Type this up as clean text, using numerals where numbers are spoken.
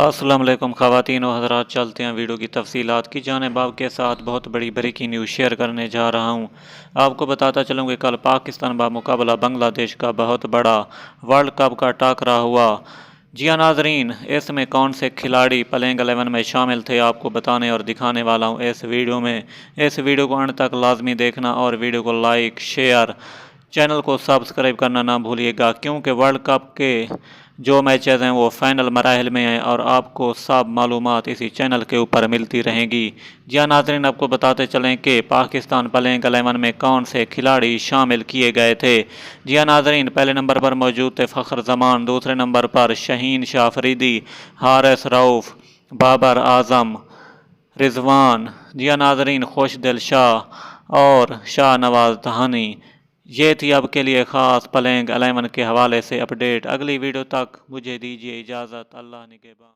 السلام علیکم خواتین و حضرات، چلتے ہیں ویڈیو کی تفصیلات کی جانب۔ آپ کے ساتھ بہت بڑی بریکنگ نیوز شیئر کرنے جا رہا ہوں۔ آپ کو بتاتا چلوں کہ کل پاکستان بمقابلہ بنگلہ دیش کا بہت بڑا ورلڈ کپ کا ٹاکرا ہوا۔ جی ہاں ناظرین، اس میں کون سے کھلاڑی پلینگ 11 میں شامل تھے آپ کو بتانے اور دکھانے والا ہوں اس ویڈیو میں۔ اس ویڈیو کو انت تک لازمی دیکھنا اور ویڈیو کو لائک، شیئر، چینل کو سبسکرائب کرنا نہ بھولیے گا، کیونکہ ورلڈ کپ کے جو میچز ہیں وہ فائنل مراحل میں ہیں اور آپ کو سب معلومات اسی چینل کے اوپر ملتی رہیں گی۔ جی ہاں ناظرین، آپ کو بتاتے چلیں کہ پاکستان پلینگ 11 میں کون سے کھلاڑی شامل کیے گئے تھے۔ جی ہاں ناظرین، پہلے نمبر پر موجود تھے فخر زمان، دوسرے نمبر پر شہین شاہ فریدی، حارث رؤف، بابر اعظم، رضوان، جی ہاں ناظرین، خوش دل شاہ اور شاہ نواز دہانی۔ یہ تھی اب کے لیے خاص پلینگ 11 کے حوالے سے اپڈیٹ۔ اگلی ویڈیو تک مجھے دیجیے اجازت۔ اللہ نگہبان۔